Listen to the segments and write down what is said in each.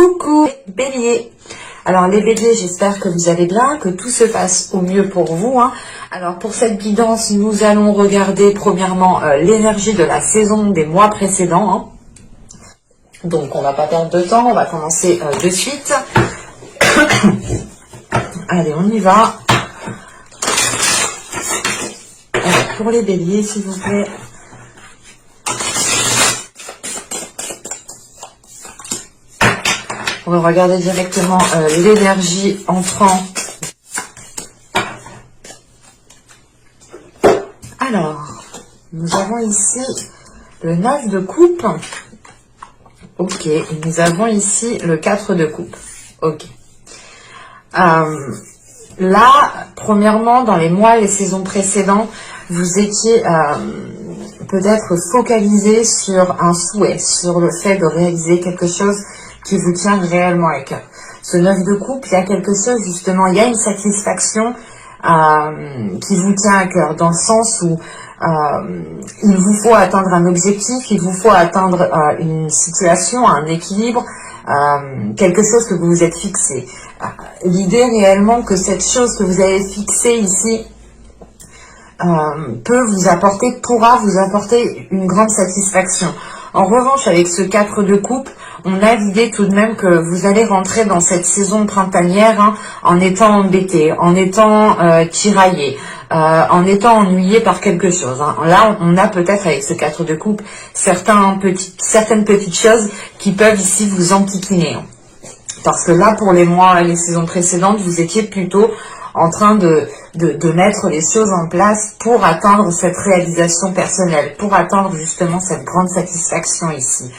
Coucou Bélier. Alors les Béliers, j'espère que vous allez bien, que tout se passe au mieux pour vous. Alors pour cette guidance, nous allons regarder premièrement l'énergie de la saison des mois précédents. Donc on va pas perdre de temps, on va commencer de suite. Allez, on y va. Alors, pour les Béliers, s'il vous plaît. On va regarder directement l'énergie entrant. Alors, nous avons ici le 9 de coupe. Ok, et nous avons ici le 4 de coupe. Ok. Là, premièrement, dans les mois et les saisons précédentes, vous étiez peut-être focalisé sur un souhait, sur le fait de réaliser quelque chose qui vous tient réellement à cœur. Ce 9 de coupe, il y a quelque chose justement, il y a une satisfaction qui vous tient à cœur, dans le sens où il vous faut atteindre un objectif, il vous faut atteindre une situation, un équilibre, quelque chose que vous vous êtes fixé. L'idée réellement que cette chose que vous avez fixée ici pourra vous apporter une grande satisfaction. En revanche, avec ce 4 de coupe, on a l'idée tout de même que vous allez rentrer dans cette saison printanière en étant embêté, en étant tiraillé, en étant ennuyé par quelque chose. Là, on a peut-être avec ce 4 de coupe certaines petites choses qui peuvent ici vous enquiquiner. Parce que là, pour les mois et les saisons précédentes, vous étiez plutôt en train de mettre les choses en place pour atteindre cette réalisation personnelle, pour atteindre justement cette grande satisfaction ici.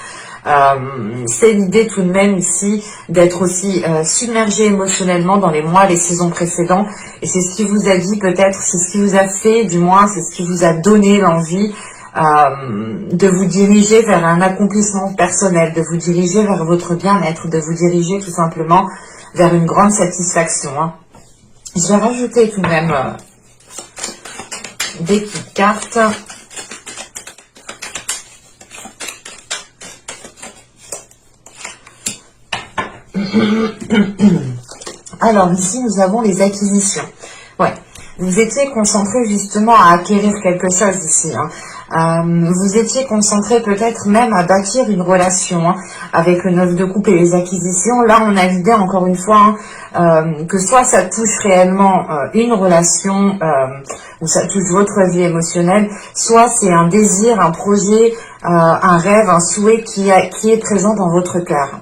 C'est l'idée tout de même ici d'être aussi submergé émotionnellement dans les mois, les saisons précédentes, et c'est ce qui vous a dit peut-être, c'est ce qui vous a fait, du moins c'est ce qui vous a donné l'envie de vous diriger vers un accomplissement personnel, de vous diriger vers votre bien-être, de vous diriger tout simplement vers une grande satisfaction. Je vais rajouter tout de même des petites cartes. Alors ici nous avons les acquisitions. Ouais, vous étiez concentré justement à acquérir quelque chose ici. Vous étiez concentré peut-être même à bâtir une relation avec le 9 de coupe et les acquisitions. Là on a l'idée encore une fois que soit ça touche réellement une relation ou ça touche votre vie émotionnelle, soit c'est un désir, un projet, un rêve, un souhait qui est présent dans votre cœur.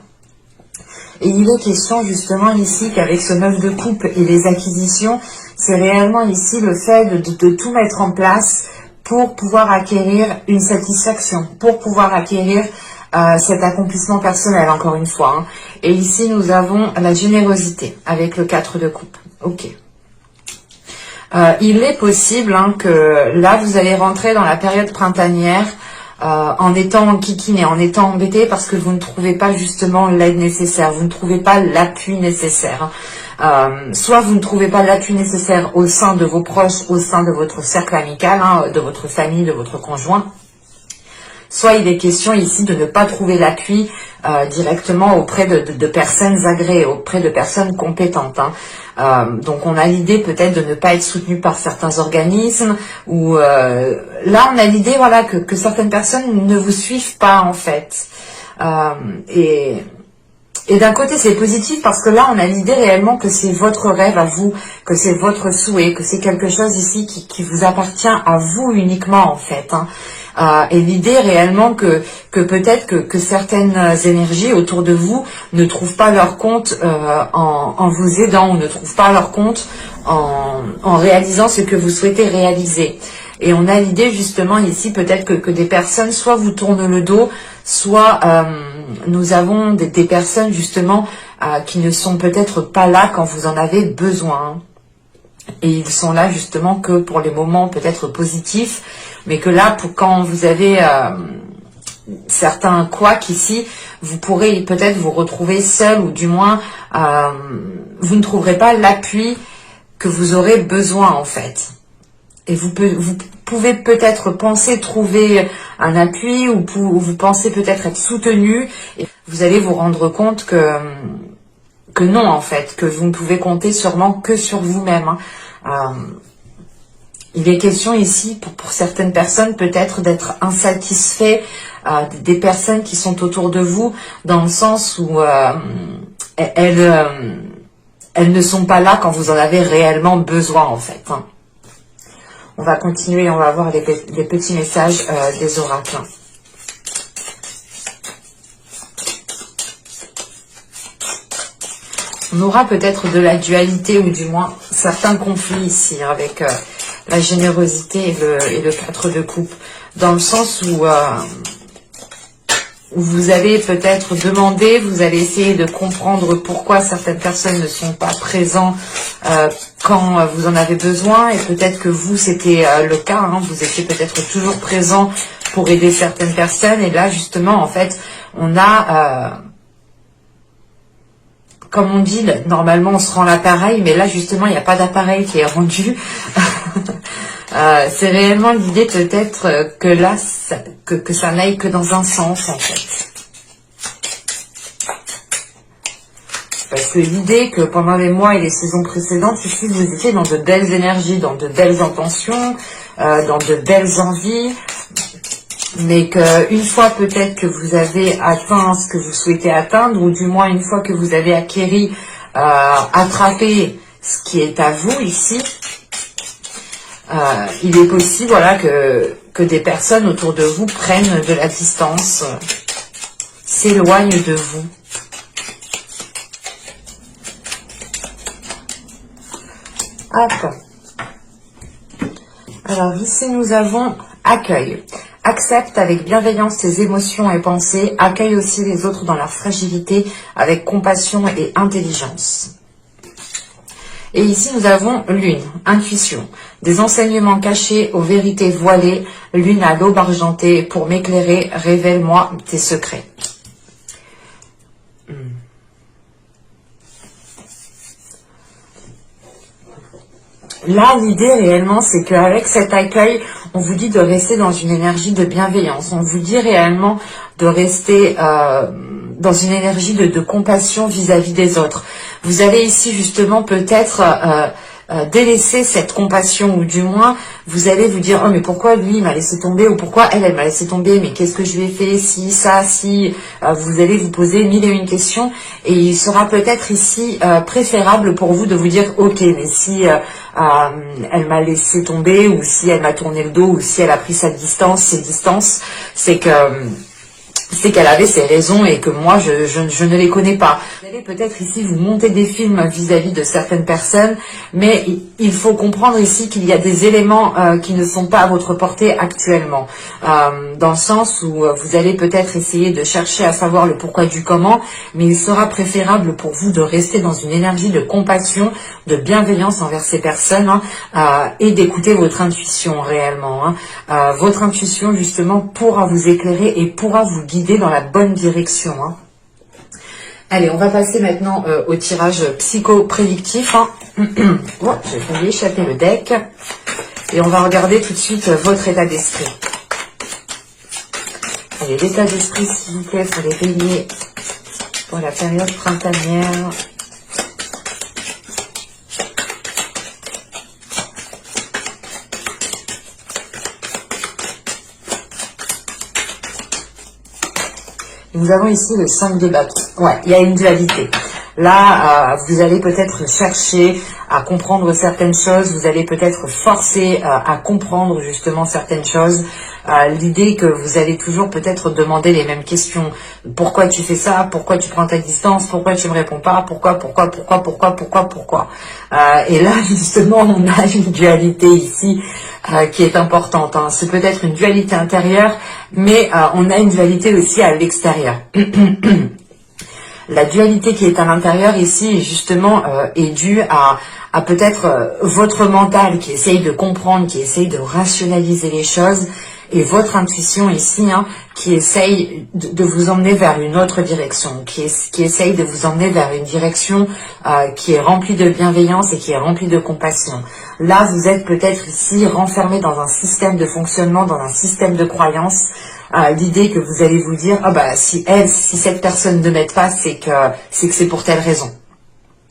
Et il est question justement ici qu'avec ce 9 de coupe et les acquisitions, c'est réellement ici le fait de tout mettre en place pour pouvoir acquérir une satisfaction, pour pouvoir acquérir cet accomplissement personnel, encore une fois. Et ici, nous avons la générosité avec le 4 de coupe. Ok. Il est possible que là, vous allez rentrer dans la période printanière en étant enquiquiné, en étant embêté parce que vous ne trouvez pas justement l'aide nécessaire, vous ne trouvez pas l'appui nécessaire. Soit vous ne trouvez pas l'appui nécessaire au sein de vos proches, au sein de votre cercle amical, de votre famille, de votre conjoint. Soit il est question ici de ne pas trouver l'appui directement auprès de personnes agréées, auprès de personnes compétentes. Donc on a l'idée peut-être de ne pas être soutenu par certains organismes, ou là on a l'idée voilà que certaines personnes ne vous suivent pas en fait. Et d'un côté, c'est positif parce que là, on a l'idée réellement que c'est votre rêve à vous, que c'est votre souhait, que c'est quelque chose ici qui vous appartient à vous uniquement en fait. Et l'idée réellement que peut-être que certaines énergies autour de vous ne trouvent pas leur compte en vous aidant, ou ne trouvent pas leur compte en réalisant ce que vous souhaitez réaliser. Et on a l'idée justement ici peut-être que des personnes soit vous tournent le dos, soit nous avons des personnes justement qui ne sont peut-être pas là quand vous en avez besoin. Et ils sont là justement que pour les moments peut-être positifs, mais que là, quand vous avez certains couacs ici, vous pourrez peut-être vous retrouver seul, ou du moins vous ne trouverez pas l'appui que vous aurez besoin en fait. et vous pouvez peut-être penser trouver un appui, ou vous pensez peut-être être soutenu, et vous allez vous rendre compte que non, en fait, que vous ne pouvez compter sûrement que sur vous-même, hein. Il est question ici, pour certaines personnes, peut-être d'être insatisfait des personnes qui sont autour de vous, dans le sens où elles ne sont pas là quand vous en avez réellement besoin, en fait, hein. On va continuer, on va voir les petits messages des oracles. On aura peut-être de la dualité, ou du moins certains conflits ici, avec la générosité et le 4 de coupe, dans le sens où vous allez peut-être demander, vous allez essayer de comprendre pourquoi certaines personnes ne sont pas présentes quand vous en avez besoin, et peut-être que vous, c'était le cas, hein, vous étiez peut-être toujours présent pour aider certaines personnes, et là justement, en fait, on a, comme on dit, normalement on se rend l'appareil, mais là justement, il n'y a pas d'appareil qui est rendu. C'est réellement l'idée peut-être que là, que ça n'aille que dans un sens, en fait. Parce que l'idée que pendant les mois et les saisons précédentes, ici, vous étiez dans de belles énergies, dans de belles intentions, dans de belles envies, mais qu'une fois peut-être que vous avez atteint ce que vous souhaitez atteindre, ou du moins une fois que vous avez acquéri, attrapé ce qui est à vous ici, il est possible, voilà, que des personnes autour de vous prennent de la distance, s'éloignent de vous. Hop. Alors ici nous avons accueil. Accepte avec bienveillance tes émotions et pensées. Accueille aussi les autres dans leur fragilité avec compassion et intelligence. Et ici, nous avons lune, intuition, des enseignements cachés aux vérités voilées, lune à l'aube argentée, pour m'éclairer, révèle-moi tes secrets. Là, l'idée réellement, c'est qu'avec cet accueil, on vous dit de rester dans une énergie de bienveillance. On vous dit réellement de rester dans une énergie de compassion vis-à-vis des autres. Vous allez ici justement peut-être délaisser cette compassion, ou du moins vous allez vous dire: oh mais pourquoi lui il m'a laissé tomber, ou pourquoi elle m'a laissé tomber, mais qu'est-ce que je lui ai fait, si, ça, si. Vous allez vous poser mille et une questions, et il sera peut-être ici préférable pour vous de vous dire: ok, mais si elle m'a laissé tomber, ou si elle m'a tourné le dos, ou si elle a pris ses distances, c'est qu'elle avait ses raisons et que moi je ne les connais pas. Vous allez peut-être ici vous monter des films vis-à-vis de certaines personnes, mais il faut comprendre ici qu'il y a des éléments qui ne sont pas à votre portée actuellement, dans le sens où vous allez peut-être essayer de chercher à savoir le pourquoi du comment, mais il sera préférable pour vous de rester dans une énergie de compassion, de bienveillance envers ces personnes, et d'écouter votre intuition réellement. Votre intuition justement pourra vous éclairer et pourra vous guider dans la bonne direction. Allez, on va passer maintenant au tirage psycho-prédictif. Oh, j'ai failli échapper le deck. Et on va regarder tout de suite votre état d'esprit. Allez, l'état d'esprit, s'il vous plaît, pour les béliers, pour la période printanière. Nous avons ici le 5 de bâton. Ouais, il y a une dualité. Là, vous allez peut-être chercher à comprendre certaines choses, vous allez peut-être forcer à comprendre justement certaines choses. L'idée que vous allez toujours peut-être demander les mêmes questions. Pourquoi tu fais ça? Pourquoi tu prends ta distance? Pourquoi tu me réponds pas? Pourquoi? Et là, justement, on a une dualité ici qui est importante. C'est peut-être une dualité intérieure, mais on a une dualité aussi à l'extérieur. La dualité qui est à l'intérieur ici, justement, est due à peut-être votre mental qui essaye de comprendre, qui essaye de rationaliser les choses, et votre intuition ici, hein, qui essaye de vous emmener vers une autre direction, qui essaye de vous emmener vers une direction qui est remplie de bienveillance et qui est remplie de compassion. Là, vous êtes peut-être ici renfermé dans un système de fonctionnement, dans un système de croyance. L'idée que vous allez vous dire, ah bah si cette personne ne m'aide pas, c'est que c'est pour telle raison.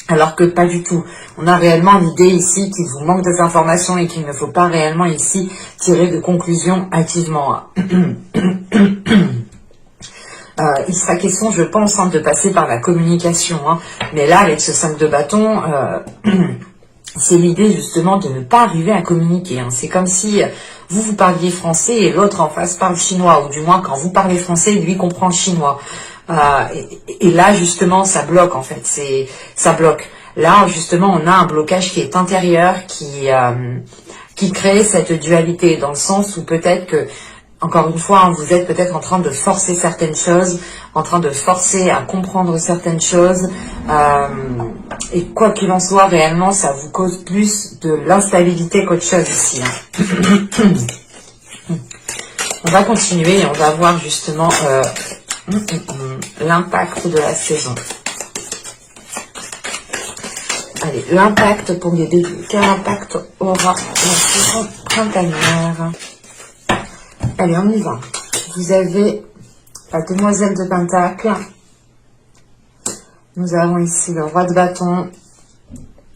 Alors que pas du tout. On a réellement l'idée ici qu'il vous manque des informations et qu'il ne faut pas réellement ici tirer de conclusions activement. Il sera question, je pense, hein, de passer par la communication. Hein. Mais là, avec ce 5 de bâton, c'est l'idée justement de ne pas arriver à communiquer. Hein. C'est comme si vous parliez français et l'autre en face parle chinois. Ou du moins, quand vous parlez français, lui comprend le chinois. Et là, justement, ça bloque, en fait. Ça bloque. Là, justement, on a un blocage qui est intérieur, qui crée cette dualité, dans le sens où peut-être que, encore une fois, hein, vous êtes peut-être en train de forcer certaines choses, en train de forcer à comprendre certaines choses. Et quoi qu'il en soit, réellement, ça vous cause plus de l'instabilité qu'autre chose ici. Hein. On va continuer et on va voir justement... l'impact de la saison. Allez, l'impact pour les débuts. Quel impact aura la saison printanière? Allez, on y va. Vous avez la demoiselle de Pentacle. Nous avons ici le roi de bâton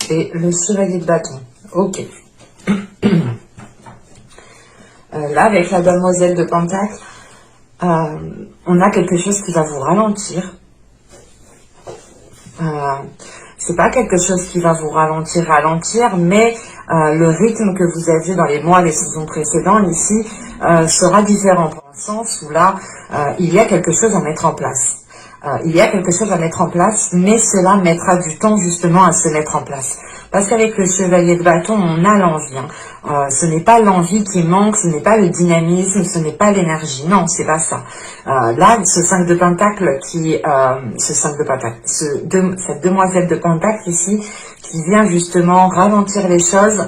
et le chevalier de bâton. Ok. Là, avec la demoiselle de Pentacle, on a quelque chose qui va vous ralentir. C'est pas quelque chose qui va vous ralentir, mais le rythme que vous aviez dans les mois, les saisons précédentes ici sera différent, dans le sens où là, il y a quelque chose à mettre en place. Il y a quelque chose à mettre en place, mais cela mettra du temps justement à se mettre en place. Parce qu'avec le chevalier de bâton, on a l'envie. Hein. Ce n'est pas l'envie qui manque, ce n'est pas le dynamisme, ce n'est pas l'énergie. Non, c'est pas ça. Là, ce 5 de pentacle cette demoiselle de pentacle ici, qui vient justement ralentir les choses,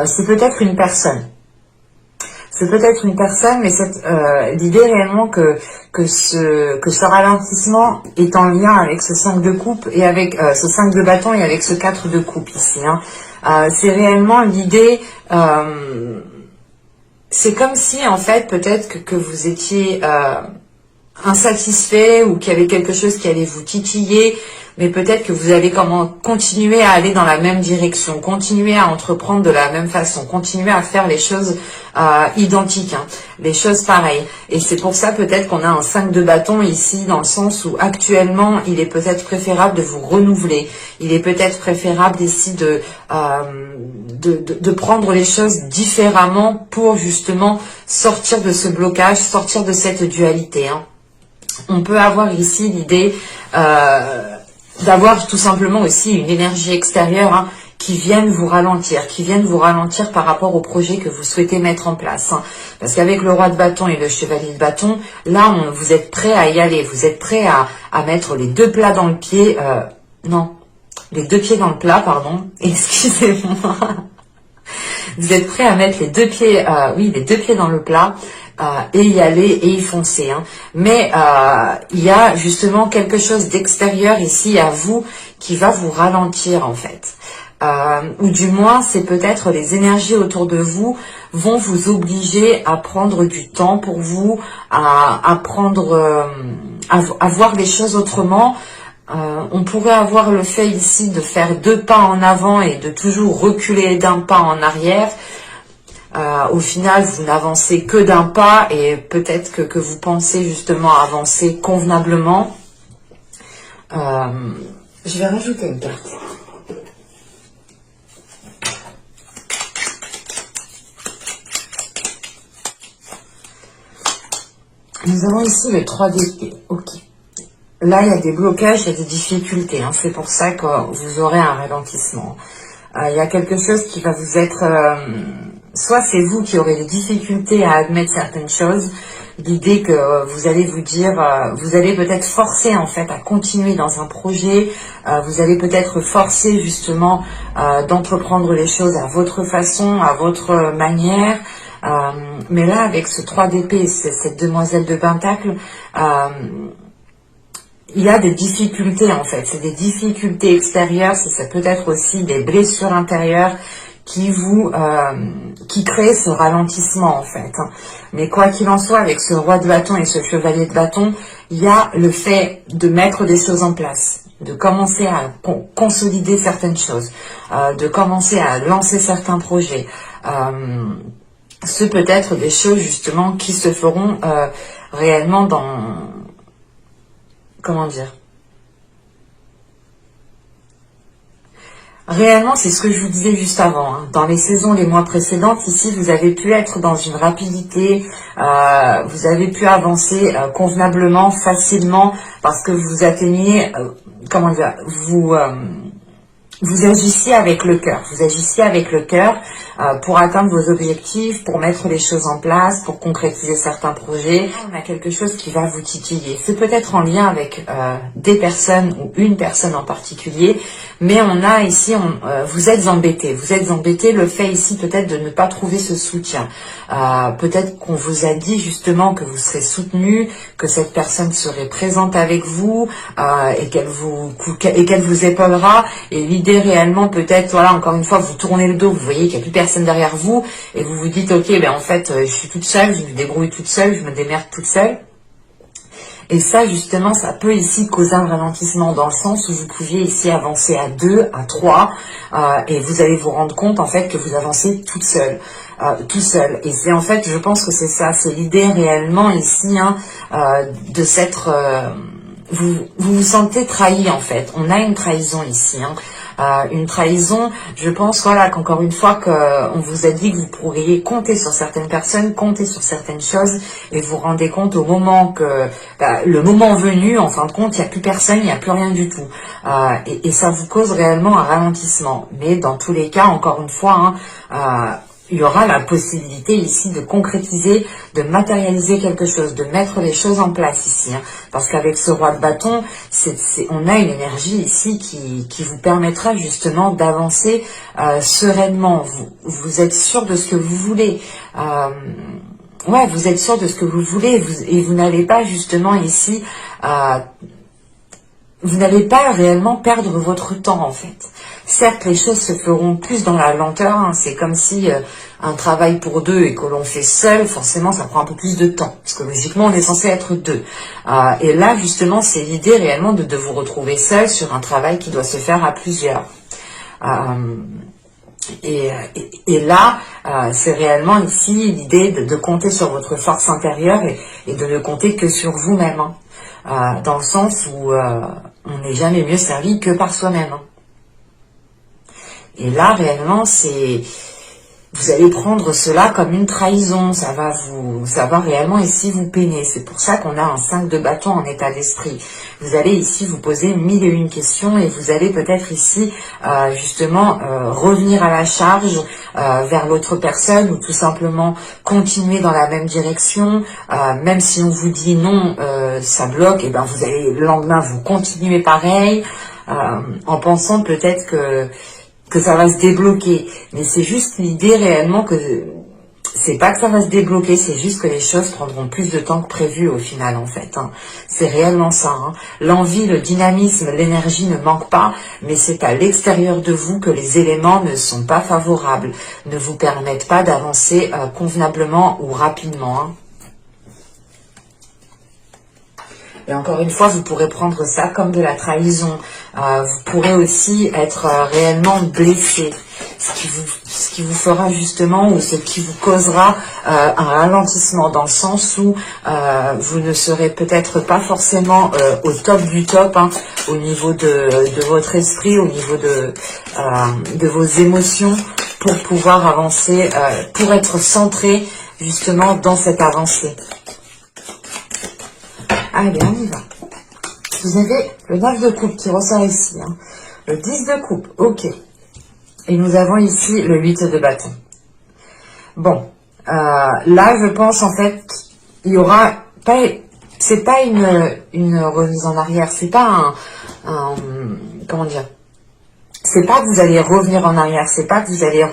c'est peut-être une personne. C'est peut-être une personne, mais l'idée réellement que ce ralentissement est en lien avec ce 5 de coupe et avec ce 5 de bâton et avec ce 4 de coupe ici. Hein. C'est réellement l'idée, c'est comme si en fait peut-être que vous étiez insatisfait ou qu'il y avait quelque chose qui allait vous titiller, mais peut-être que vous allez continuer à aller dans la même direction, continuer à entreprendre de la même façon, continuer à faire les choses identiques, hein, les choses pareilles. Et c'est pour ça peut-être qu'on a un 5 de bâton ici, dans le sens où actuellement, il est peut-être préférable de vous renouveler. Il est peut-être préférable ici de prendre les choses différemment pour justement sortir de ce blocage, sortir de cette dualité. Hein. On peut avoir ici l'idée d'avoir tout simplement aussi une énergie extérieure, hein, qui vienne vous ralentir, par rapport au projet que vous souhaitez mettre en place. Hein. Parce qu'avec le roi de bâton et le chevalier de bâton, là, vous êtes prêt à y aller, vous êtes prêt à mettre les deux plats dans le pied, les deux pieds dans le plat, pardon, excusez-moi. Vous êtes prêt à mettre les deux pieds dans le plat, et y aller et y foncer. Hein. Mais il y a justement quelque chose d'extérieur ici à vous qui va vous ralentir en fait. Ou du moins, c'est peut-être les énergies autour de vous vont vous obliger à prendre du temps pour vous, à voir les choses autrement. On pourrait avoir le fait ici de faire 2 pas en avant et de toujours reculer d'un pas en arrière. Au final, vous n'avancez que d'un pas et peut-être que vous pensez justement avancer convenablement. Je vais rajouter une carte. Nous avons ici le 3 d'épée. Ok. Là, il y a des blocages, il y a des difficultés. Hein. C'est pour ça que vous aurez un ralentissement. Il y a quelque chose qui va vous être... soit c'est vous qui aurez des difficultés à admettre certaines choses. L'idée que vous allez vous dire... vous allez peut-être forcer en fait à continuer dans un projet. Vous allez peut-être forcer justement d'entreprendre les choses à votre façon, à votre manière. Mais là, avec ce 3 d'épée, cette demoiselle de Pentacle, il y a des difficultés en fait, c'est des difficultés extérieures, ça peut être aussi des blessures intérieures qui créent ce ralentissement en fait. Mais quoi qu'il en soit, avec ce roi de bâton et ce chevalier de bâton, il y a le fait de mettre des choses en place, de commencer à consolider certaines choses, de commencer à lancer certains projets. Ce peut être des choses justement qui se feront réellement dans... Comment dire? Réellement, c'est ce que je vous disais juste avant. Dans les saisons les mois précédentes, ici, vous avez pu être dans une rapidité, vous avez pu avancer convenablement, facilement, parce que vous atteigniez, comment dire, vous agissiez avec le cœur. Vous agissiez avec le cœur pour atteindre vos objectifs, pour mettre les choses en place, pour concrétiser certains projets. On a quelque chose qui va vous titiller. C'est peut-être en lien avec des personnes ou une personne en particulier, mais on a ici, vous êtes embêté. Vous êtes embêté, le fait ici peut-être de ne pas trouver ce soutien. Peut-être qu'on vous a dit justement que vous serez soutenu, que cette personne serait présente avec vous et qu'elle vous épaulera. Et l'idée réellement peut-être, voilà, encore une fois, vous tournez le dos, vous voyez qu'il n'y a plus personne derrière vous et vous vous dites, ok, ben en fait, je suis toute seule, je me débrouille toute seule, je me démerde toute seule. Et ça, justement, ça peut ici causer un ralentissement dans le sens où vous pouviez ici avancer à 2, à 3, et vous allez vous rendre compte, en fait, que vous avancez toute seule, tout seul. Et c'est en fait, je pense que c'est ça, c'est l'idée réellement ici, de s'être... vous sentez trahi, en fait. On a une trahison ici, une trahison, je pense, voilà, qu'encore une fois qu'on vous a dit que vous pourriez compter sur certaines personnes, compter sur certaines choses, et vous vous rendez compte au moment que, le moment venu, en fin de compte, il n'y a plus personne, il n'y a plus rien du tout. Et ça vous cause réellement un ralentissement. Mais dans tous les cas, encore une fois, il y aura la possibilité ici de concrétiser, de matérialiser quelque chose, de mettre les choses en place ici. Parce qu'avec ce roi de bâton, on a une énergie ici qui vous permettra justement d'avancer sereinement. Vous êtes sûr de ce que vous voulez. Ouais, vous êtes sûr de ce que vous voulez et vous n'allez pas justement ici... vous n'allez pas réellement perdre votre temps en fait. Certes, les choses se feront plus dans la lenteur, c'est comme si un travail pour deux et que l'on fait seul, forcément ça prend un peu plus de temps, parce que logiquement on est censé être deux. Et là justement c'est l'idée réellement de vous retrouver seul sur un travail qui doit se faire à plusieurs. Et là, c'est réellement ici l'idée de compter sur votre force intérieure et de ne compter que sur vous-même, dans le sens où on n'est jamais mieux servi que par soi-même. Et là, réellement, vous allez prendre cela comme une trahison, ça va réellement ici vous peiner. C'est pour ça qu'on a un 5 de bâton en état d'esprit. Vous allez ici vous poser 1001 questions et vous allez peut-être ici justement revenir à la charge vers l'autre personne ou tout simplement continuer dans la même direction. Même si on vous dit non, ça bloque, et ben vous allez le lendemain vous continuez pareil en pensant peut-être que ça va se débloquer. Mais c'est juste l'idée réellement que c'est pas que ça va se débloquer, c'est juste que les choses prendront plus de temps que prévu au final en fait. C'est réellement ça. L'envie, le dynamisme, l'énergie ne manquent pas, mais c'est à l'extérieur de vous que les éléments ne sont pas favorables, ne vous permettent pas d'avancer convenablement ou rapidement. Et encore une fois, vous pourrez prendre ça comme de la trahison. Vous pourrez aussi être réellement blessé, ce qui vous fera justement ou ce qui vous causera un ralentissement dans le sens où vous ne serez peut-être pas forcément au top du top au niveau de votre esprit, au niveau de vos émotions pour pouvoir avancer, pour être centré justement dans cette avancée. Allez, on y va. Vous avez le 9 de coupe qui ressort ici. Le 10 de coupe, ok. Et nous avons ici le 8 de bâton. Bon, là je pense en fait, il y aura pas... C'est pas une remise en arrière, c'est pas comment dire, c'est pas que vous allez revenir en arrière, c'est pas que vous allez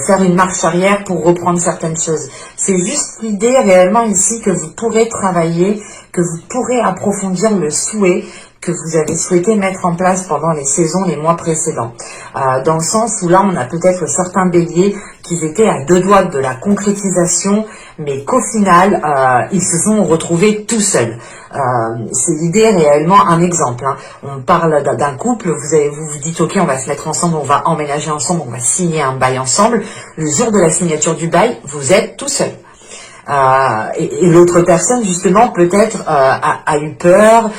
faire une marche arrière pour reprendre certaines choses. C'est juste l'idée réellement ici que vous pourrez travailler, que vous pourrez approfondir le souhait que vous avez souhaité mettre en place pendant les saisons, les mois précédents. Dans le sens où là, on a peut-être certains béliers qui étaient à deux doigts de la concrétisation, mais qu'au final, ils se sont retrouvés tout seuls. C'est l'idée réellement, un exemple. Hein. On parle d'un couple, vous vous dites, ok, on va se mettre ensemble, on va emménager ensemble, on va signer un bail ensemble. Le jour de la signature du bail, vous êtes tout seul. Et l'autre personne justement peut-être a eu peur,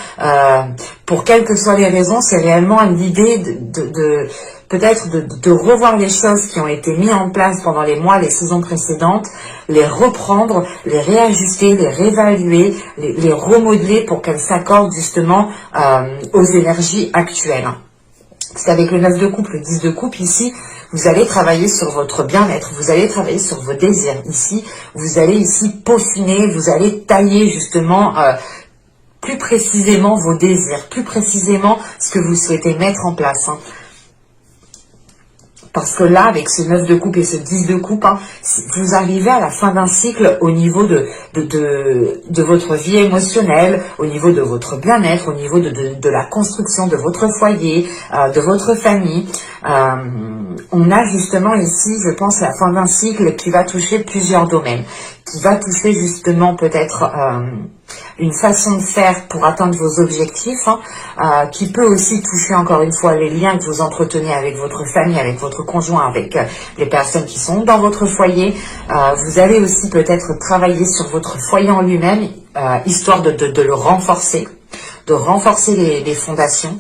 pour quelles que soient les raisons. C'est réellement l'idée peut-être de revoir les choses qui ont été mises en place pendant les mois, les saisons précédentes, les reprendre, les réajuster, les réévaluer, les remodeler pour qu'elles s'accordent justement aux énergies actuelles. Parce qu'avec le 9 de coupe, le 10 de coupe ici, vous allez travailler sur votre bien-être, vous allez travailler sur vos désirs. Ici, vous allez ici peaufiner, vous allez tailler justement plus précisément vos désirs, plus précisément ce que vous souhaitez mettre en place. Hein. Parce que là, avec ce 9 de coupe et ce 10 de coupe, hein, vous arrivez à la fin d'un cycle au niveau de votre vie émotionnelle, au niveau de votre bien-être, au niveau de la construction de votre foyer, de votre famille. On a justement ici, je pense, la fin d'un cycle qui va toucher plusieurs domaines, qui va toucher justement peut-être une façon de faire pour atteindre vos objectifs, hein, qui peut aussi toucher encore une fois les liens que vous entretenez avec votre famille, avec votre conjoint, avec les personnes qui sont dans votre foyer. Vous allez aussi peut-être travailler sur votre foyer en lui-même, histoire de le renforcer, de renforcer les fondations.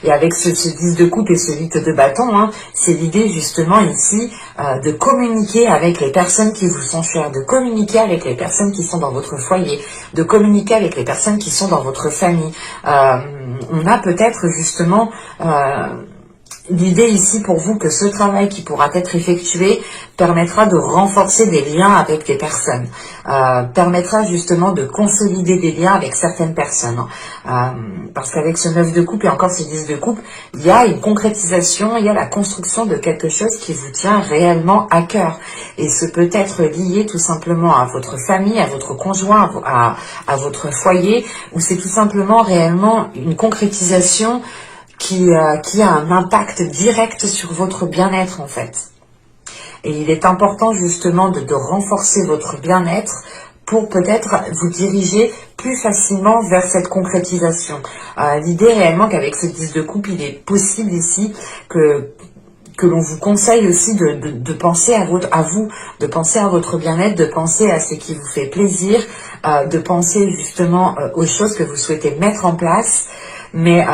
Et avec ce 10 de coupe et ce 8 de bâton, hein, c'est l'idée justement ici de communiquer avec les personnes qui vous sont chères, de communiquer avec les personnes qui sont dans votre foyer, de communiquer avec les personnes qui sont dans votre famille. On a peut-être justement l'idée ici pour vous que ce travail qui pourra être effectué permettra de renforcer des liens avec des personnes, permettra justement de consolider des liens avec certaines personnes. Parce qu'avec ce 9 de coupe et encore ce 10 de coupe, il y a une concrétisation, il y a la construction de quelque chose qui vous tient réellement à cœur. Et ce peut être lié tout simplement à votre famille, à votre conjoint, à votre foyer, ou c'est tout simplement réellement une concrétisation qui a un impact direct sur votre bien-être en fait. Et il est important justement de renforcer votre bien-être pour peut-être vous diriger plus facilement vers cette concrétisation. L'idée réellement qu'avec ce 10 de coupe, il est possible ici que l'on vous conseille aussi de penser à vous, de penser à votre bien-être, de penser à ce qui vous fait plaisir, de penser justement aux choses que vous souhaitez mettre en place. Mais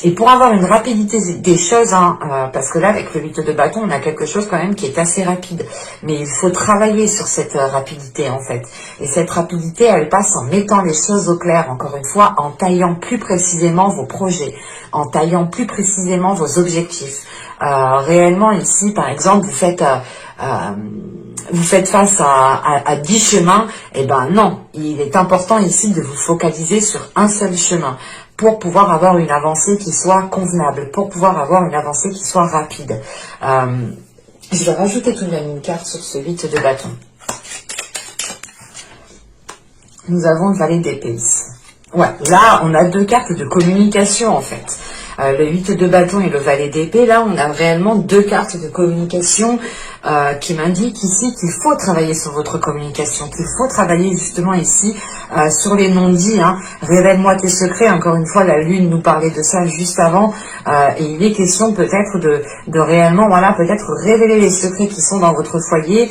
et pour avoir une rapidité des choses, hein, parce que là avec le 8 de bâton, on a quelque chose quand même qui est assez rapide. Mais il faut travailler sur cette rapidité en fait. Et cette rapidité, elle passe en mettant les choses au clair, encore une fois, en taillant plus précisément vos projets, en taillant plus précisément vos objectifs. Réellement ici, par exemple, vous faites face à 10 chemins, et ben non, il est important ici de vous focaliser sur un seul chemin pour pouvoir avoir une avancée qui soit convenable, pour pouvoir avoir une avancée qui soit rapide. Je vais rajouter tout de même une carte sur ce 8 de bâton. Nous avons le valet d'épée ici. Ouais, là, on a deux cartes de communication en fait. Le 8 de bâton et le valet d'épée, là, on a réellement deux cartes de communication qui m'indiquent ici qu'il faut travailler sur votre communication, qu'il faut travailler justement ici sur les non-dits. Hein. Révèle-moi tes secrets. Encore une fois, la lune nous parlait de ça juste avant. Et il est question peut-être de réellement, voilà, peut-être révéler les secrets qui sont dans votre foyer,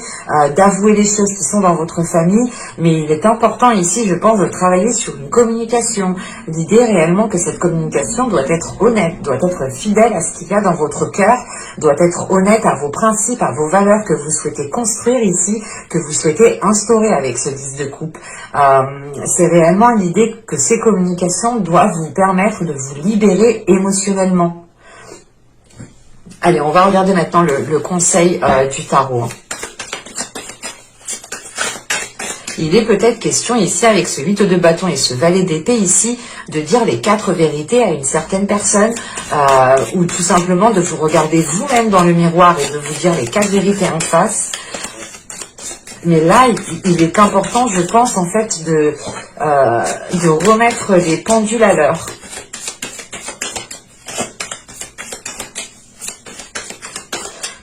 d'avouer les choses qui sont dans votre famille. Mais il est important ici, je pense, de travailler sur une communication. L'idée réellement que cette communication doit être honnête, doit être fidèle à ce qu'il y a dans votre cœur, doit être honnête à vos principes, à vos valeurs que vous souhaitez construire ici, que vous souhaitez instaurer avec ce 10 de coupe. C'est réellement l'idée que ces communications doivent vous permettre de vous libérer émotionnellement. Allez, on va regarder maintenant le conseil du tarot. Il est peut-être question ici, avec ce 8 de bâton et ce valet d'épée ici, de dire les 4 vérités à une certaine personne, ou tout simplement de vous regarder vous-même dans le miroir et de vous dire les 4 vérités en face. Mais là, il est important, je pense, en fait, de remettre les pendules à l'heure.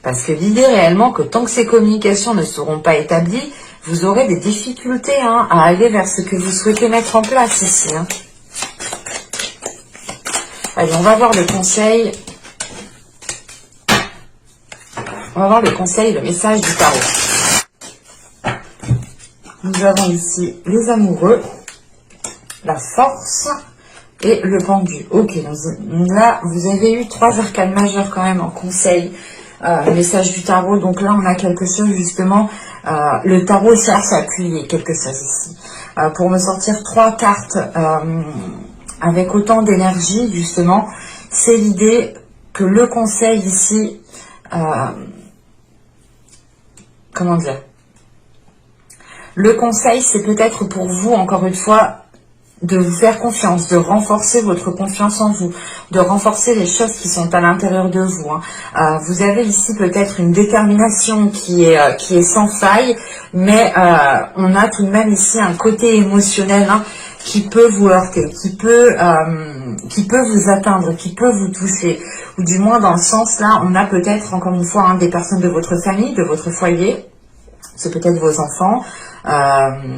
Parce que l'idée réellement que tant que ces communications ne seront pas établies, vous aurez des difficultés à aller vers ce que vous souhaitez mettre en place ici. Allez, on va voir le conseil. On va voir le conseil, le message du tarot. Nous avons ici les amoureux, la force et le pendu. Ok, là, vous avez eu 3 arcanes majeures quand même en conseil. Message du tarot, donc là on a quelque chose justement, le tarot cherche à appuyer quelque chose ici. Pour me sortir 3 cartes avec autant d'énergie justement, c'est l'idée que le conseil ici, comment dire, le conseil c'est peut-être pour vous encore une fois, de vous faire confiance, de renforcer votre confiance en vous, de renforcer les choses qui sont à l'intérieur de vous. Vous avez ici peut-être une détermination qui est sans faille, mais on a tout de même ici un côté émotionnel qui peut vous heurter, qui peut vous atteindre, qui peut vous toucher. Ou du moins dans le sens là, on a peut-être encore une fois des personnes de votre famille, de votre foyer, c'est peut-être vos enfants,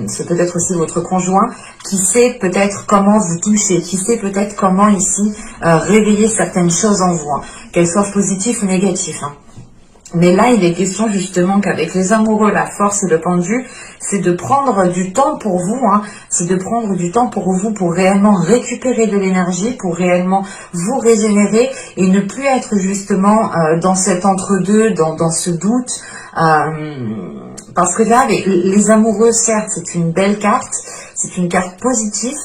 c'est peut-être aussi votre conjoint qui sait peut-être comment vous toucher, qui sait peut-être comment ici réveiller certaines choses en vous, qu'elles soient positives ou négatives. Mais là, il est question justement qu'avec les amoureux, la force et le pendu, c'est de prendre du temps pour vous, c'est de prendre du temps pour vous pour réellement récupérer de l'énergie, pour réellement vous régénérer et ne plus être justement dans cet entre-deux, dans ce doute. Parce que là, les amoureux, certes, c'est une belle carte, c'est une carte positive,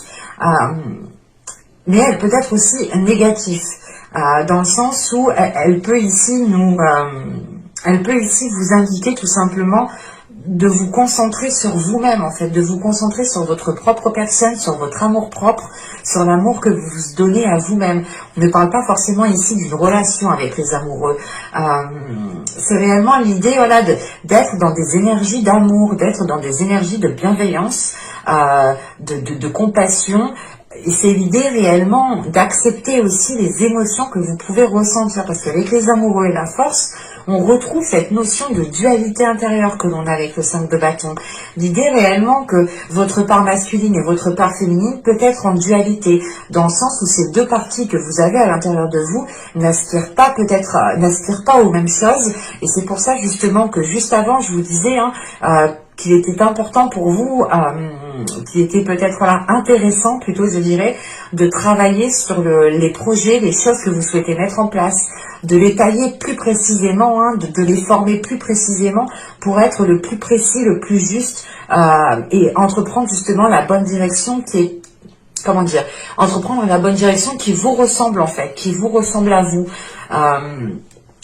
mais elle peut être aussi négative, dans le sens où elle peut ici elle peut ici vous indiquer tout simplement de vous concentrer sur vous-même, en fait, de vous concentrer sur votre propre personne, sur votre amour propre, sur l'amour que vous vous donnez à vous-même. On ne parle pas forcément ici d'une relation avec les amoureux. C'est réellement l'idée, voilà, d'être dans des énergies d'amour, d'être dans des énergies de bienveillance, de compassion. Et c'est l'idée réellement d'accepter aussi les émotions que vous pouvez ressentir. Parce qu'avec les amoureux et la force, on retrouve cette notion de dualité intérieure que l'on a avec le 5 de bâton. L'idée réellement que votre part masculine et votre part féminine peut être en dualité, dans le sens où ces deux parties que vous avez à l'intérieur de vous n'aspirent pas aux mêmes choses. Et c'est pour ça justement que juste avant, je vous disais qu'il était important pour vous, qu'il était peut-être intéressant plutôt je dirais, de travailler sur les projets, les choses que vous souhaitez mettre en place, de les tailler plus précisément, de les former plus précisément pour être le plus précis, le plus juste et entreprendre justement la bonne direction qui est, comment dire, entreprendre la bonne direction qui vous ressemble en fait, qui vous ressemble à vous.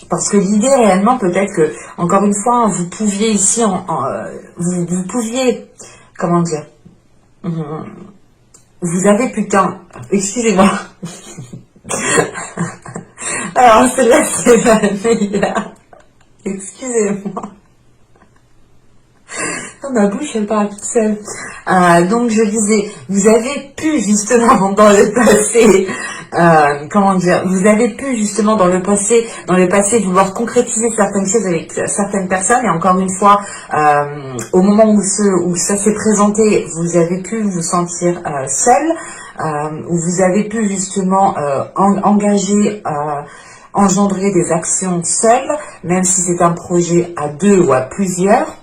Parce que l'idée réellement peut-être que, encore une fois, vous pouviez ici, vous pouviez, comment dire, vous avez putain, excusez-moi. Alors celle-là c'est la meilleure. Excusez-moi. Ma bouche elle parle toute seule. Donc je disais, vous avez pu justement dans le passé, comment dire, vous avez pu justement dans le passé vouloir concrétiser certaines choses avec certaines personnes et encore une fois, au moment où ça s'est présenté, vous avez pu vous sentir seul, où vous avez pu justement engendrer des actions seul, même si c'est un projet à 2 ou à plusieurs.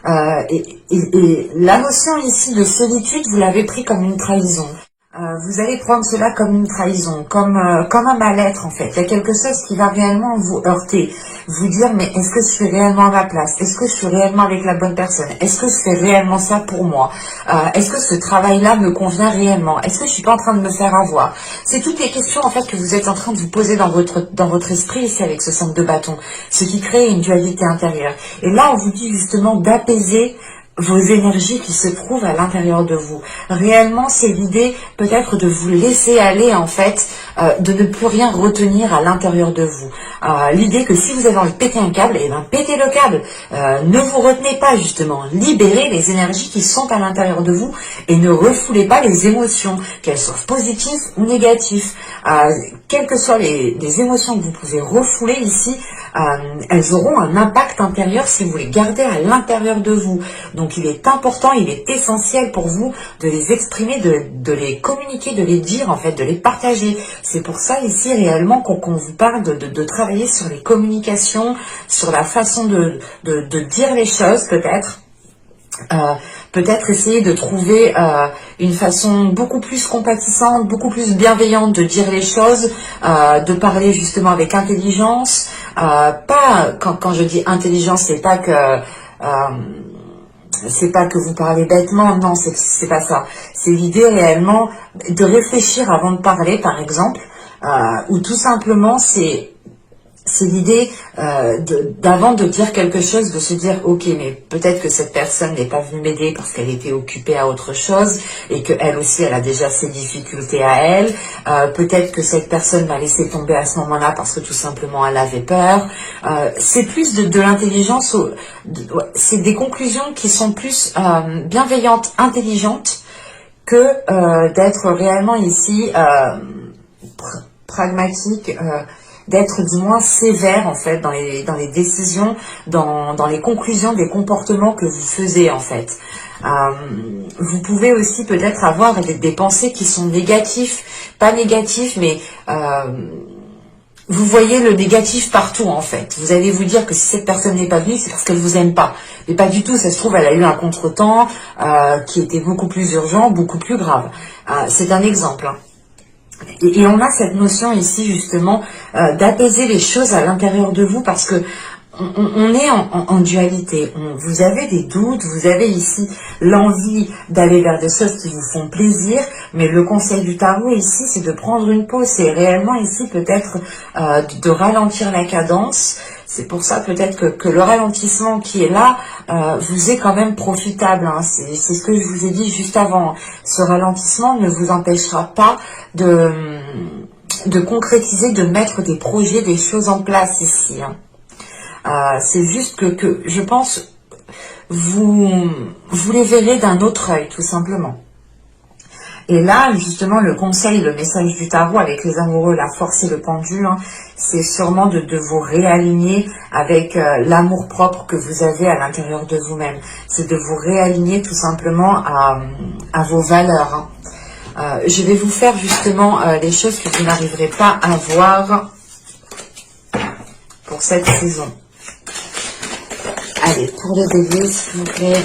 Et la notion ici de solitude, vous l'avez pris comme une trahison. Vous allez prendre cela comme une trahison, comme un mal-être en fait. Il y a quelque chose qui va réellement vous heurter, vous dire mais est-ce que je suis réellement à ma place? Est-ce que je suis réellement avec la bonne personne? Est-ce que je fais réellement ça pour moi? Est-ce que ce travail-là me convient réellement? Est-ce que je suis pas en train de me faire avoir? C'est toutes les questions en fait que vous êtes en train de vous poser dans votre esprit ici avec ce 5 de bâton, ce qui crée une dualité intérieure. Et là on vous dit justement d'apaiser vos énergies qui se trouvent à l'intérieur de vous. Réellement, c'est l'idée peut-être de vous laisser aller, en fait, de ne plus rien retenir à l'intérieur de vous. L'idée que si vous avez envie de péter un câble, eh ben pétez le câble. Ne vous retenez pas, justement. Libérez les énergies qui sont à l'intérieur de vous et ne refoulez pas les émotions, qu'elles soient positives ou négatives. Quelles que soient les émotions que vous pouvez refouler ici, elles auront un impact intérieur si vous les gardez à l'intérieur de vous. Donc il est important, il est essentiel pour vous de les exprimer, de les communiquer, de les dire en fait, de les partager. C'est pour ça ici réellement qu'on vous parle de travailler sur les communications, sur la façon de dire les choses peut-être. Peut-être essayer de trouver une façon beaucoup plus compatissante, beaucoup plus bienveillante de dire les choses, de parler justement avec intelligence. Pas quand je dis intelligence, c'est pas que vous parlez bêtement, non, c'est pas ça. C'est l'idée réellement de réfléchir avant de parler, par exemple, ou tout simplement c'est l'idée d'avant de dire quelque chose, de se dire ok, mais peut-être que cette personne n'est pas venue m'aider parce qu'elle était occupée à autre chose et qu'elle aussi elle a déjà ses difficultés à elle. Peut-être que cette personne m'a laissé tomber à ce moment-là parce que tout simplement elle avait peur. C'est plus de l'intelligence, c'est des conclusions qui sont plus bienveillantes, intelligentes que d'être réellement ici pragmatique. D'être du moins sévère en fait dans les décisions, dans les conclusions des comportements que vous faisiez en fait. Vous pouvez aussi peut-être avoir des pensées qui sont négatives, pas négatives, mais vous voyez le négatif partout en fait. Vous allez vous dire que si cette personne n'est pas venue, c'est parce qu'elle vous aime pas. Mais pas du tout, ça se trouve, elle a eu un contretemps qui était beaucoup plus urgent, beaucoup plus grave. C'est un exemple, hein. Et on a cette notion ici justement d'apaiser les choses à l'intérieur de vous parce que on est en dualité. Vous avez des doutes, vous avez ici l'envie d'aller vers des choses qui vous font plaisir, mais le conseil du tarot ici, c'est de prendre une pause. C'est réellement ici peut-être de ralentir la cadence. C'est pour ça peut-être que le ralentissement qui est là vous est quand même profitable, hein. C'est ce que je vous ai dit juste avant. Ce ralentissement ne vous empêchera pas de concrétiser, de mettre des projets, des choses en place ici, hein. C'est juste que je pense vous les verrez d'un autre œil tout simplement. Et là, justement, le conseil, le message du tarot avec les amoureux, la force et le pendule, hein, c'est sûrement de vous réaligner avec l'amour-propre que vous avez à l'intérieur de vous-même. C'est de vous réaligner tout simplement à vos valeurs, hein. Je vais vous faire justement les choses que vous n'arriverez pas à voir pour cette saison. Allez, pour le bélier, s'il vous plaît.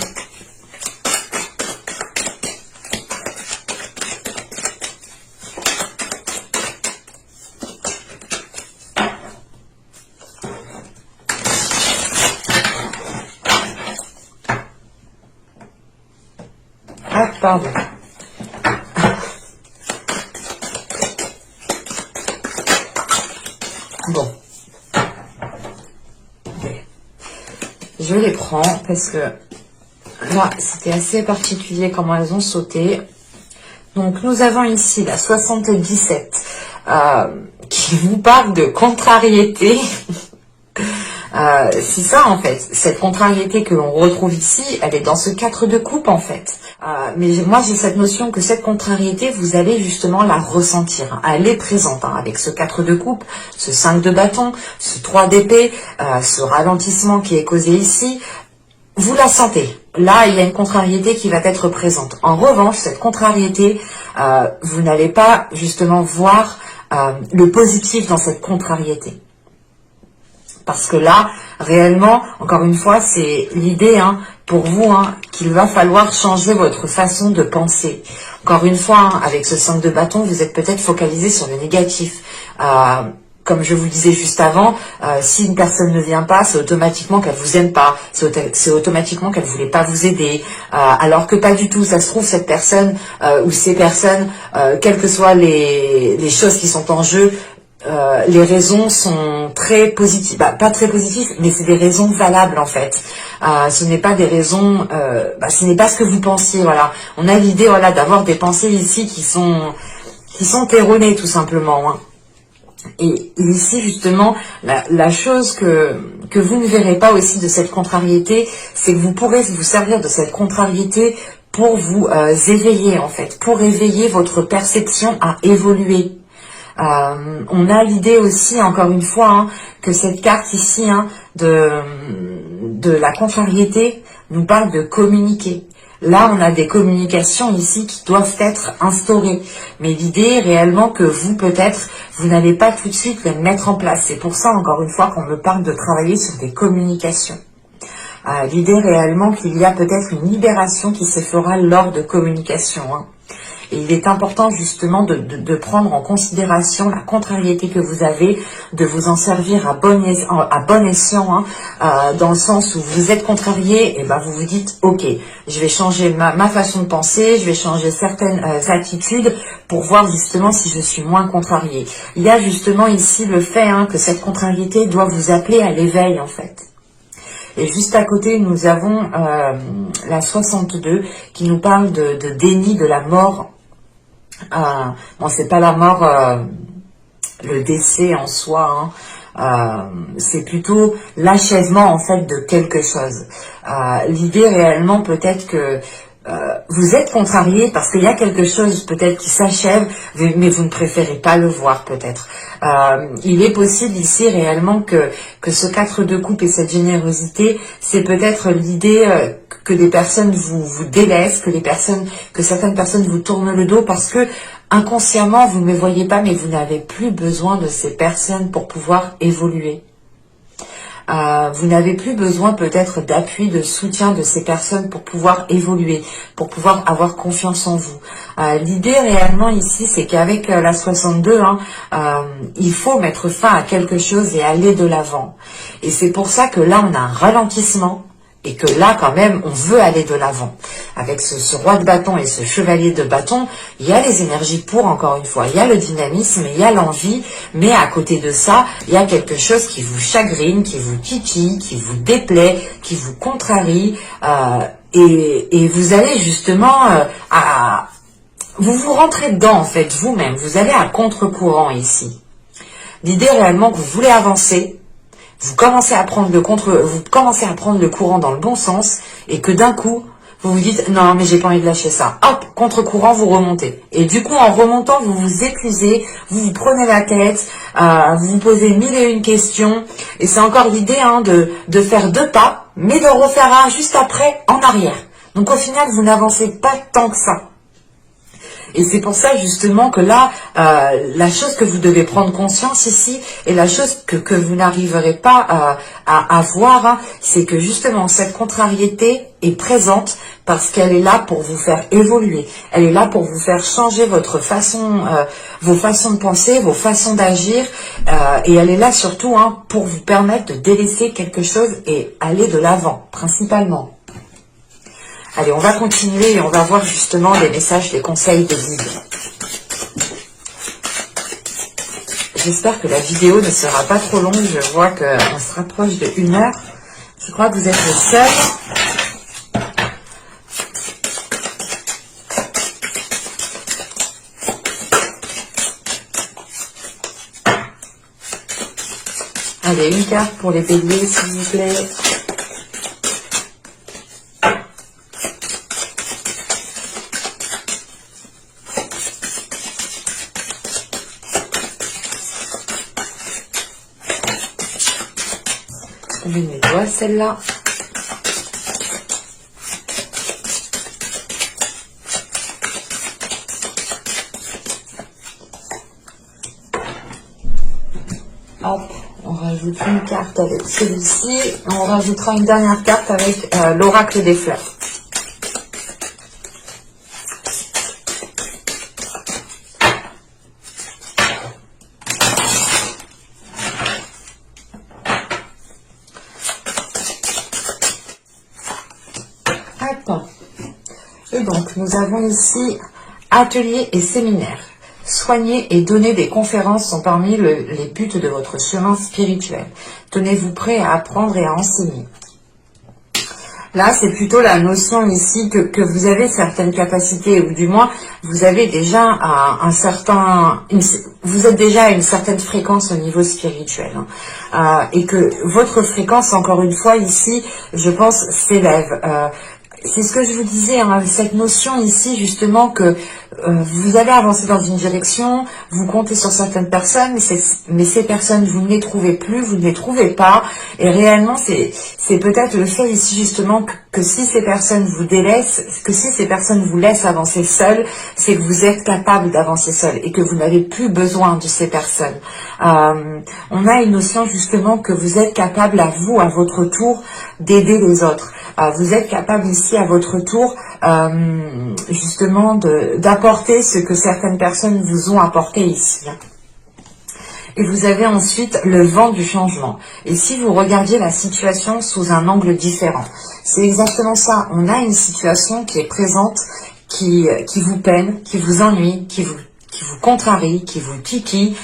Ah, pardon. Bon. Je les prends parce que là, c'était assez particulier comment elles ont sauté. Donc, nous avons ici la 77 qui vous parle de contrariété. C'est ça en fait, cette contrariété que l'on retrouve ici, elle est dans ce 4 de coupe en fait. Mais moi j'ai cette notion que cette contrariété, vous allez justement la ressentir. Elle est présente, hein, avec ce 4 de coupe, ce 5 de bâton, ce 3 d'épée, ce ralentissement qui est causé ici. Vous la sentez. Là, il y a une contrariété qui va être présente. En revanche, cette contrariété, vous n'allez pas justement voir le positif dans cette contrariété. Parce que là, réellement, encore une fois, c'est l'idée hein, pour vous hein, qu'il va falloir changer votre façon de penser. Encore une fois, hein, avec ce 5 de bâton, vous êtes peut-être focalisé sur le négatif. Comme je vous disais juste avant, si une personne ne vient pas, c'est automatiquement qu'elle vous aime pas, c'est automatiquement qu'elle voulait pas vous aider, alors que pas du tout. Ça se trouve cette personne ou ces personnes, quelles que soient les choses qui sont en jeu, les raisons sont très positives, pas très positives, mais c'est des raisons valables en fait. ce n'est pas des raisons, ce n'est pas ce que vous pensiez, voilà. On a l'idée, voilà, d'avoir des pensées ici qui sont erronées, tout simplement, hein. Et ici, justement, la chose que vous ne verrez pas aussi de cette contrariété, c'est que vous pourrez vous servir de cette contrariété pour vous éveiller, en fait, pour éveiller votre perception à évoluer. On a l'idée aussi, encore une fois, hein, que cette carte ici, hein, de la contrariété nous parle de communiquer. Là, on a des communications ici qui doivent être instaurées. Mais l'idée est réellement que vous, peut-être, vous n'allez pas tout de suite les mettre en place. C'est pour ça, encore une fois, qu'on me parle de travailler sur des communications. L'idée réellement qu'il y a peut-être une libération qui se fera lors de communication, hein. Et il est important justement de prendre en considération la contrariété que vous avez, de vous en servir à bon escient, hein, dans le sens où vous êtes contrarié, et ben vous vous dites ok, je vais changer ma façon de penser, je vais changer certaines attitudes pour voir justement si je suis moins contrarié. Il y a justement ici le fait, hein, que cette contrariété doit vous appeler à l'éveil en fait. Et juste à côté, nous avons la 62 qui nous parle de déni de la mort. Bon, c'est pas la mort, le décès en soi, hein. C'est plutôt l'achèvement en fait de quelque chose. L'idée réellement peut-être que vous êtes contrarié parce qu'il y a quelque chose peut-être qui s'achève, mais vous ne préférez pas le voir peut-être. Il est possible ici réellement que ce 4 de coupe et cette générosité, c'est peut-être l'idée que des personnes vous délaissent, que certaines personnes vous tournent le dos parce que inconsciemment vous ne le voyez pas, mais vous n'avez plus besoin de ces personnes pour pouvoir évoluer. Vous n'avez plus besoin peut-être d'appui, de soutien de ces personnes pour pouvoir évoluer, pour pouvoir avoir confiance en vous. L'idée réellement ici, c'est qu'avec la 62, hein, il faut mettre fin à quelque chose et aller de l'avant. Et c'est pour ça que là, on a un ralentissement. Et que là, quand même, on veut aller de l'avant. Avec ce roi de bâton et ce chevalier de bâton, il y a les énergies pour, encore une fois. Il y a le dynamisme, il y a l'envie. Mais à côté de ça, il y a quelque chose qui vous chagrine, qui vous titille, qui vous déplaît, qui vous contrarie. Et vous allez justement vous rentrez dedans, en fait, vous-même. Vous allez à contre-courant ici. L'idée réellement que vous voulez avancer. Vous commencez à prendre le courant dans le bon sens et que d'un coup, vous vous dites non mais j'ai pas envie de lâcher ça. Hop, contre-courant, vous remontez. Et du coup, en remontant, vous vous épuisez, vous vous prenez la tête, vous vous posez mille et une questions. Et c'est encore l'idée, hein, de faire 2 pas, mais de refaire un juste après en arrière. Donc au final, vous n'avancez pas tant que ça. Et c'est pour ça justement que là, la chose que vous devez prendre conscience ici, et la chose que vous n'arriverez pas à voir, hein, c'est que justement cette contrariété est présente parce qu'elle est là pour vous faire évoluer. Elle est là pour vous faire changer vos façons de penser, vos façons d'agir, et elle est là surtout, hein, pour vous permettre de délaisser quelque chose et aller de l'avant, principalement. Allez, on va continuer et on va voir justement les messages, les conseils des guides. J'espère que la vidéo ne sera pas trop longue. Je vois qu'on se rapproche de 1 heure. Je crois que vous êtes le seul. Allez, une carte pour les béliers, s'il vous plaît. Mes doigts, celle-là. Hop, on rajoute une carte avec celui-ci. On rajoutera une dernière carte avec l'oracle des fleurs. Et donc, nous avons ici ateliers et séminaires. Soigner et donner des conférences sont parmi les buts de votre chemin spirituel. Tenez-vous prêt à apprendre et à enseigner. Là, c'est plutôt la notion ici que vous avez certaines capacités, ou du moins, vous avez déjà vous êtes déjà à une certaine fréquence au niveau spirituel. Et que votre fréquence, encore une fois, ici, je pense, s'élève. C'est ce que je vous disais, hein, cette notion ici, justement, que vous allez avancer dans une direction, vous comptez sur certaines personnes, mais ces personnes, vous ne les trouvez plus, vous ne les trouvez pas, et réellement, c'est peut-être le fait ici, justement, que si ces personnes vous délaissent, que si ces personnes vous laissent avancer seules, c'est que vous êtes capable d'avancer seul, et que vous n'avez plus besoin de ces personnes. On a une notion, justement, que vous êtes capable à vous, à votre tour, d'aider les autres. Vous êtes capable ici à votre tour justement d'apporter ce que certaines personnes vous ont apporté ici. Et vous avez ensuite le vent du changement. Et si vous regardiez la situation sous un angle différent, c'est exactement ça. On a une situation qui est présente, qui vous peine, qui vous ennuie, qui vous contrarie, qui vous titille,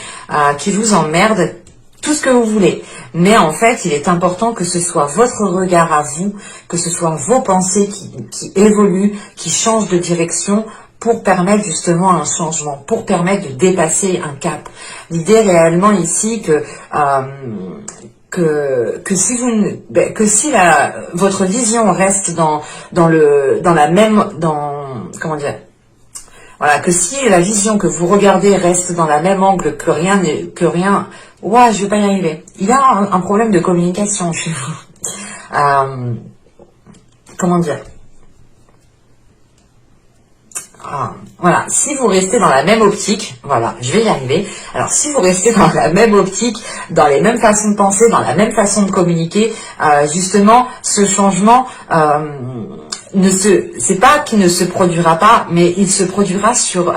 qui vous emmerde, tout ce que vous voulez. Mais en fait, il est important que ce soit votre regard à vous, que ce soit vos pensées qui évoluent, qui changent de direction pour permettre justement un changement, pour permettre de dépasser un cap. L'idée réellement ici que si votre vision reste voilà, que si la vision que vous regardez reste dans la même angle que rien. Ouais, je vais pas y arriver. Il y a un problème de communication chez vous. Comment dire? Voilà, si vous restez dans la même optique, voilà, je vais y arriver. Alors, si vous restez dans la même optique, dans les mêmes façons de penser, dans la même façon de communiquer, justement, ce changement, c'est pas qu'il ne se produira pas, mais il se produira sur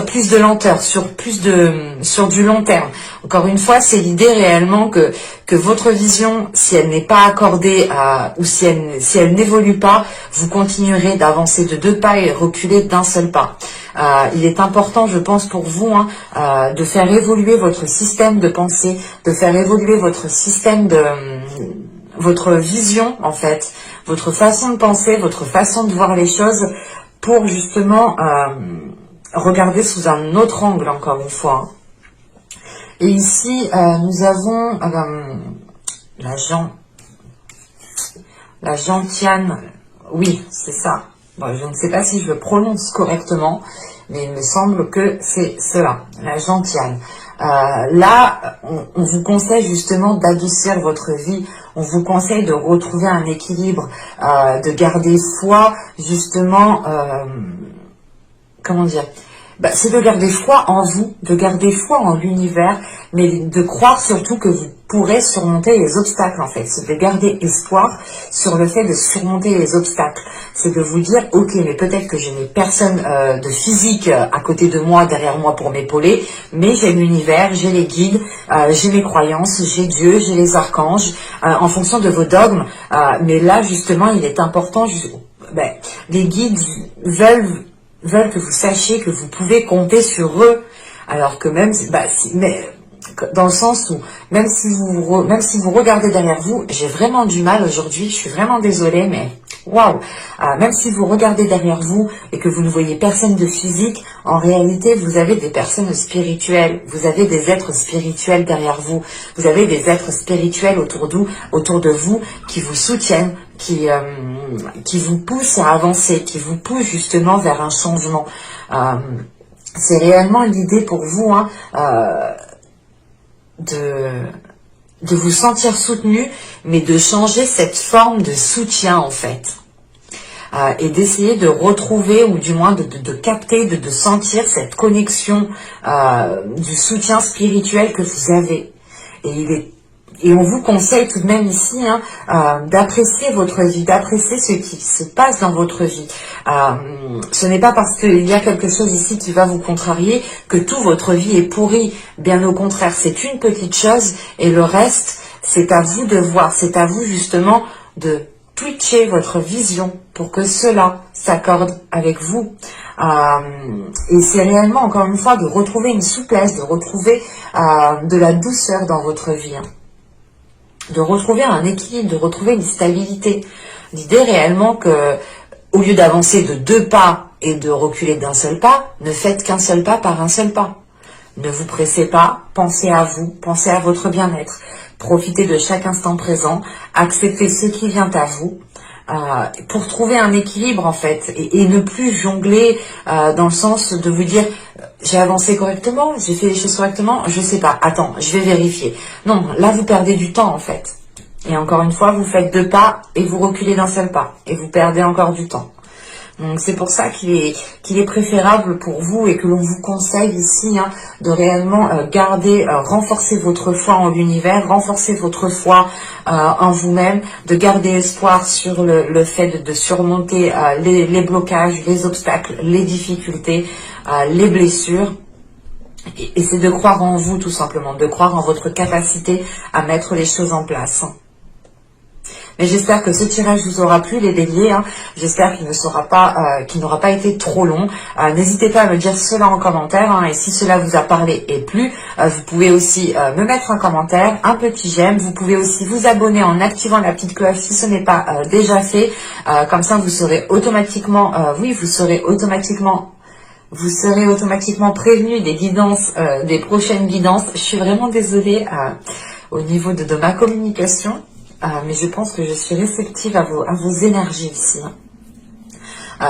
plus de lenteur, sur du long terme. Encore une fois, c'est l'idée réellement que votre vision, si elle n'est pas accordée ou si elle n'évolue pas, vous continuerez d'avancer de 2 pas et reculer d'1 seul pas. Il est important, je pense, pour vous, de faire évoluer votre système de pensée, de faire évoluer votre système votre vision, en fait, votre façon de penser, votre façon de voir les choses, pour justement regarder sous un autre angle, encore une fois. Et ici, nous avons la gentiane. Oui, c'est ça. Bon, je ne sais pas si je le prononce correctement, mais il me semble que c'est cela, la gentiane. Là, on vous conseille justement d'adoucir votre vie. On vous conseille de retrouver un équilibre, de garder foi, justement. Comment dire? C'est de garder foi en vous, de garder foi en l'univers, mais de croire surtout que vous pourrez surmonter les obstacles, en fait. C'est de garder espoir sur le fait de surmonter les obstacles. C'est de vous dire, ok, mais peut-être que je n'ai personne de physique à côté de moi, derrière moi pour m'épauler, mais j'ai l'univers, j'ai les guides, j'ai mes croyances, j'ai Dieu, j'ai les archanges, en fonction de vos dogmes. Mais là, justement, il est important, les guides veulent que vous sachiez que vous pouvez compter sur eux, alors que même, mais dans le sens où, même si vous regardez derrière vous, j'ai vraiment du mal aujourd'hui, je suis vraiment désolée, mais waouh, même si vous regardez derrière vous et que vous ne voyez personne de physique, en réalité, vous avez des personnes spirituelles, vous avez des êtres spirituels derrière vous, vous avez des êtres spirituels autour de vous qui vous soutiennent, qui vous poussent à avancer, qui vous poussent justement vers un changement. C'est réellement l'idée pour vous, de vous sentir soutenu, mais de changer cette forme de soutien, en fait. Et d'essayer de retrouver, ou du moins de capter, de sentir cette connexion du soutien spirituel que vous avez. Et on vous conseille tout de même ici d'apprécier votre vie, d'apprécier ce qui se passe dans votre vie. Ce n'est pas parce qu'il y a quelque chose ici qui va vous contrarier que toute votre vie est pourrie. Bien au contraire, c'est une petite chose et le reste, c'est à vous de voir. C'est à vous justement de twitcher votre vision pour que cela s'accorde avec vous. Et c'est réellement, encore une fois, de retrouver une souplesse, de retrouver de la douceur dans votre vie. De retrouver un équilibre, de retrouver une stabilité. L'idée réellement que, au lieu d'avancer de 2 pas et de reculer d'un seul pas, ne faites qu'un seul pas par un seul pas. Ne vous pressez pas, pensez à vous, pensez à votre bien-être. Profitez de chaque instant présent, acceptez ce qui vient à vous, pour trouver un équilibre en fait, et ne plus jongler dans le sens de vous dire j'ai avancé correctement, j'ai fait les choses correctement, je sais pas, attends, je vais vérifier. Non, là vous perdez du temps en fait. Et encore une fois, vous faites 2 pas et vous reculez d'un seul pas, et vous perdez encore du temps. Donc c'est pour ça qu'il est préférable pour vous et que l'on vous conseille ici de réellement renforcer votre foi en l'univers, renforcer votre foi en vous-même, de garder espoir sur le fait de surmonter les blocages, les obstacles, les difficultés, les blessures. Et c'est de croire en vous tout simplement, de croire en votre capacité à mettre les choses en place. Mais j'espère que ce tirage vous aura plu, les béliers. J'espère qu'il n'aura pas été trop long. N'hésitez pas à me dire cela en commentaire. Et si cela vous a parlé et plu, vous pouvez aussi me mettre un commentaire, un petit j'aime. Vous pouvez aussi vous abonner en activant la petite cloche si ce n'est pas déjà fait. Comme ça, vous serez automatiquement, vous serez automatiquement prévenu des guidances, des prochaines guidances. Je suis vraiment désolée au niveau de ma communication. Mais je pense que je suis réceptive à vos énergies ici.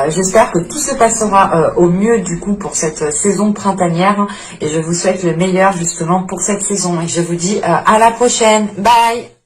J'espère que tout se passera au mieux du coup pour cette saison printanière. Et je vous souhaite le meilleur justement pour cette saison. Et je vous dis à la prochaine. Bye!